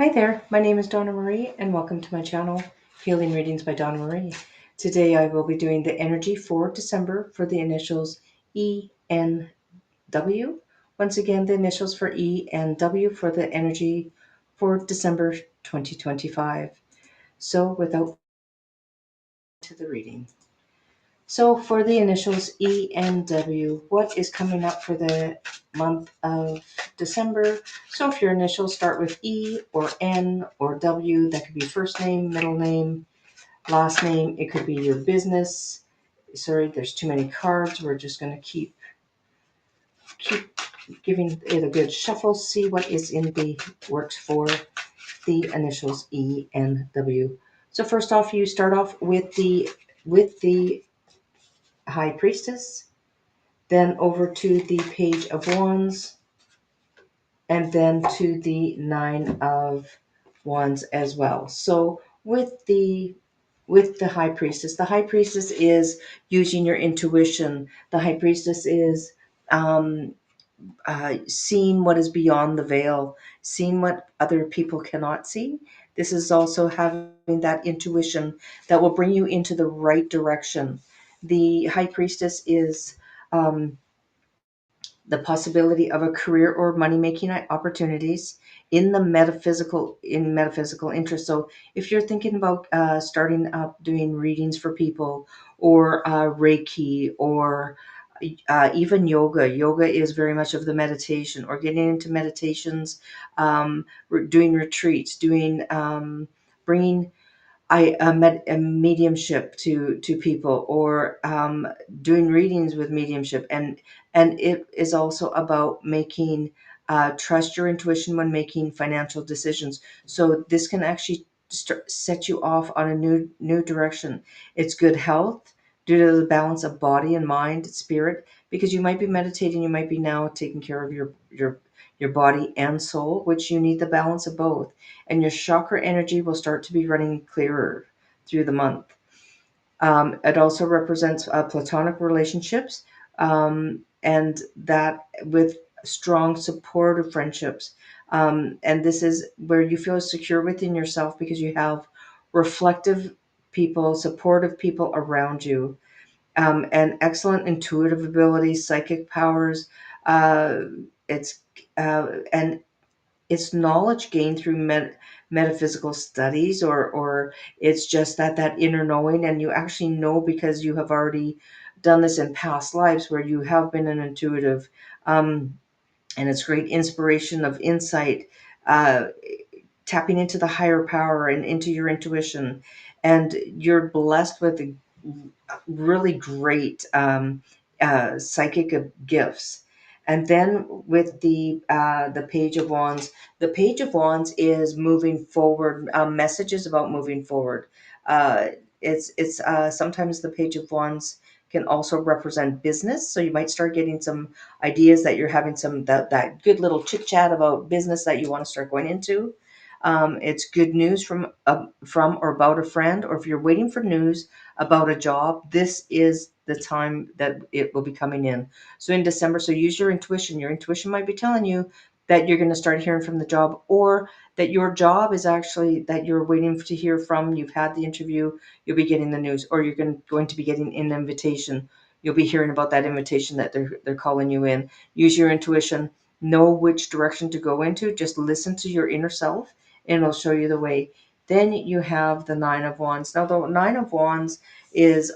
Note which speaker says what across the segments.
Speaker 1: Hi there, my name is Donna Marie, and welcome to my channel, Healing Readings by Donna Marie. Today I will be doing the energy for December for the initials E N W. Once again, the initials for E and W for the energy for December 2025. So without to the reading. So for the initials E and W, what is coming up for the month of December? So if your initials start with E or N or W, that could be first name, middle name, last name. It could be your business. Sorry, there's too many cards. We're just going to keep giving it a good shuffle. See what is in the works for the initials E and W. So first off, you start off with the High Priestess, then over to the Page of Wands, and then to the Nine of Wands as well. So with the High Priestess is using your intuition. The High Priestess is um, seeing what is beyond the veil, seeing what other people cannot see. This is also having that intuition that will bring you into the right direction. The High Priestess is um, the possibility of a career or money making opportunities in metaphysical interest. So if you're thinking about starting up doing readings for people, or Reiki, or even yoga is very much of the meditation, or getting into meditations, doing retreats, doing bringing a mediumship to people, or doing readings with mediumship, and it is also about making trust your intuition when making financial decisions. So this can actually set you off on a new direction. It's good health due to the balance of body and mind, spirit, because you might be meditating, you might be now taking care of your body and soul, which you need the balance of both, and your chakra energy will start to be running clearer through the month. It also represents platonic relationships, and that with strong supportive friendships. And this is where you feel secure within yourself because you have reflective people, supportive people around you, and excellent intuitive abilities, psychic powers. Uh, it's and it's knowledge gained through metaphysical studies, or it's just that inner knowing, and you actually know because you have already done this in past lives where you have been an intuitive, um, and it's great inspiration of insight, uh, tapping into the higher power and into your intuition, and you're blessed with really great psychic gifts. And then with the Page of Wands, the Page of Wands is moving forward. Messages about moving forward. Uh, it's sometimes the Page of Wands can also represent business. So you might start getting some ideas that you're having some that good little chit chat about business that you want to start going into. It's good news from or about a friend, or if you're waiting for news about a job, this is the time that it will be coming in. So in December, so use your intuition. Your intuition might be telling you that you're going to start hearing from the job, or that your job is actually that you're waiting to hear from. You've had the interview, you'll be getting the news, or you're going to be getting an invitation. You'll be hearing about that invitation that they're calling you in. Use your intuition. Know which direction to go into. Just listen to your inner self, and it'll show you the way. Then you have the Nine of Wands. Now, the Nine of Wands is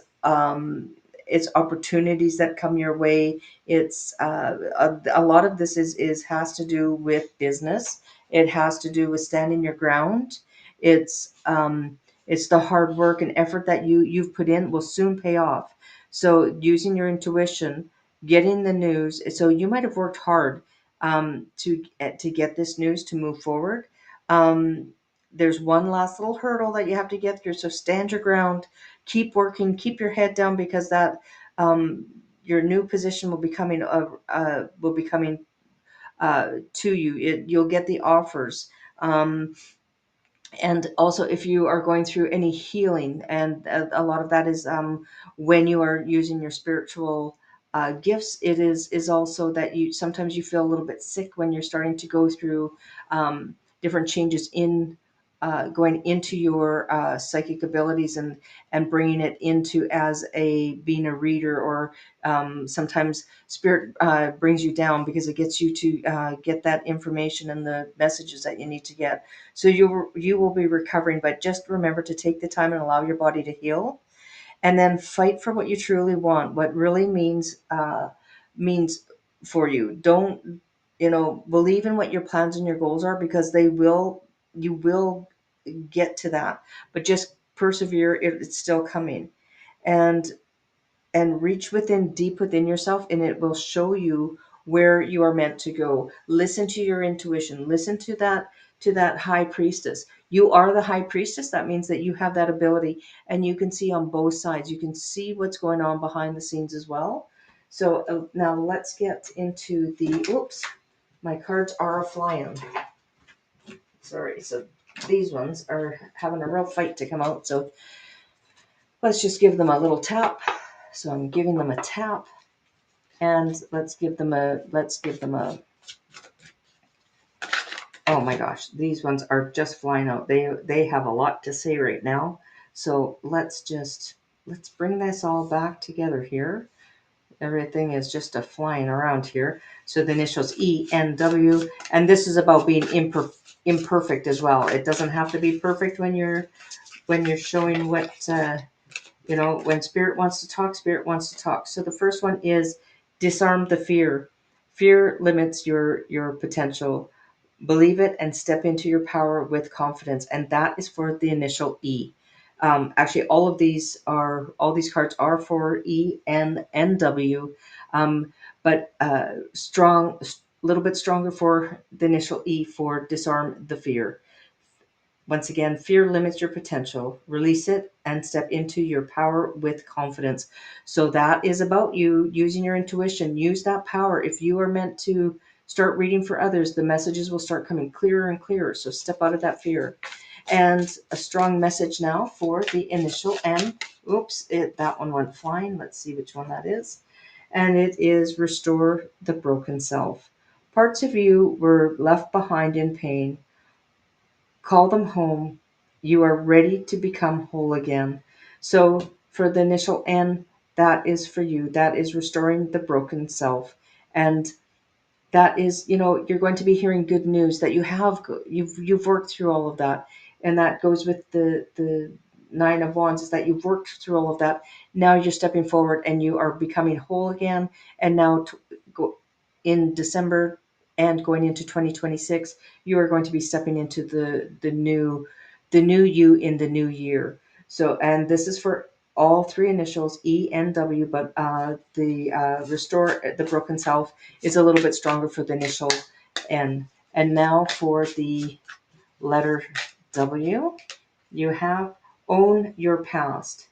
Speaker 1: it's opportunities that come your way. It's a lot of this is has to do with business. It has to do with standing your ground. It's the hard work and effort that you've put in will soon pay off. So using your intuition, getting the news. So you might have worked hard to get this news to move forward. Um, there's one last little hurdle that you have to get through. So stand your ground, keep working, keep your head down, because that um, your new position will be coming to you. You'll get the offers. Um, and also, if you are going through any healing, and a lot of that is when you are using your spiritual gifts, it is also that you sometimes you feel a little bit sick when you're starting to go through different changes in going into your psychic abilities and bringing it into as a being a reader, or sometimes spirit brings you down because it gets you to get that information and the messages that you need to get. So you will be recovering, but just remember to take the time and allow your body to heal, and then fight for what you truly want, what really means for you. Don't, believe in what your plans and your goals are, because you will get to that, but just persevere. It's still coming. And and reach within, deep within yourself, and it will show you where you are meant to go. Listen to your intuition, listen to that high priestess. You are the high priestess. That means that you have that ability, and you can see on both sides. You can see what's going on behind the scenes as well. So now let's get into the oops, my cards are flying. Sorry. So these ones are having a real fight to come out, so let's just give them a little tap. So I'm giving them a tap. And let's give them a oh my gosh, these ones are just flying out. They have a lot to say right now. So let's bring this all back together here. Everything is just a flying around here. So the initials E N W, and this is about being imperfect as well. It doesn't have to be perfect when you're showing what when spirit wants to talk, spirit wants to talk. So the first one is disarm the fear. Fear limits your potential. Believe it and step into your power with confidence. And that is for the initial E. Actually, all these cards are for E, N, and W, but strong, a little bit stronger for the initial E for disarm the fear. Once again, fear limits your potential. Release it and step into your power with confidence. So that is about you using your intuition. Use that power. If you are meant to start reading for others, the messages will start coming clearer and clearer. So step out of that fear. And a strong message now for the initial N. Oops, that one went flying. Let's see which one that is. And it is restore the broken self. Parts of you were left behind in pain. Call them home. You are ready to become whole again. So, for the initial N, that is for you. That is restoring the broken self. And that is, you're going to be hearing good news that you've worked through all of that. And that goes with the Nine of Wands, is that you've worked through all of that. Now you're stepping forward and you are becoming whole again. And now go in December and going into 2026, you are going to be stepping into the new you in the new year. So, and this is for all three initials, E and W, but the restore the broken self is a little bit stronger for the initial N. And now for the letter W, you have own your past.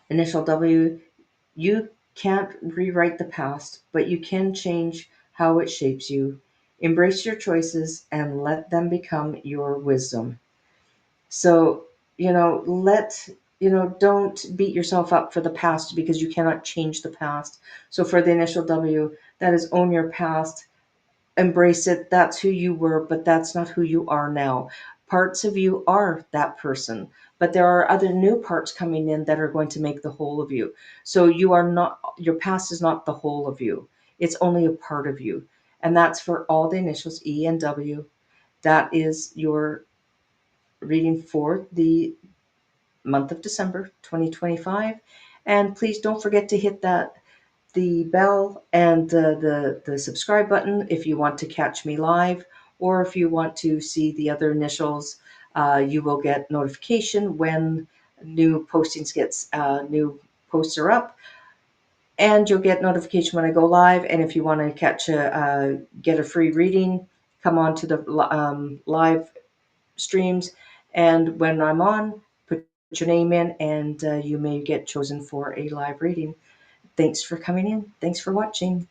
Speaker 1: Initial W, you can't rewrite the past, but you can change how it shapes you. Embrace your choices and let them become your wisdom. So, don't beat yourself up for the past because you cannot change the past. So, for the initial W, that is own your past, embrace it. That's who you were, but that's not who you are now. Parts of you are that person, but there are other new parts coming in that are going to make the whole of you. So your past is not the whole of you. It's only a part of you. And that's for all the initials E and W. That is your reading for the month of December 2025. And please don't forget to hit the bell and the subscribe button if you want to catch me live, or if you want to see the other initials. You will get notification when new posts are up, and you'll get notification when I go live. And if you want to get a free reading, come on to the live streams, and when I'm on, put your name in, and you may get chosen for a live reading. Thanks for coming in. Thanks for watching.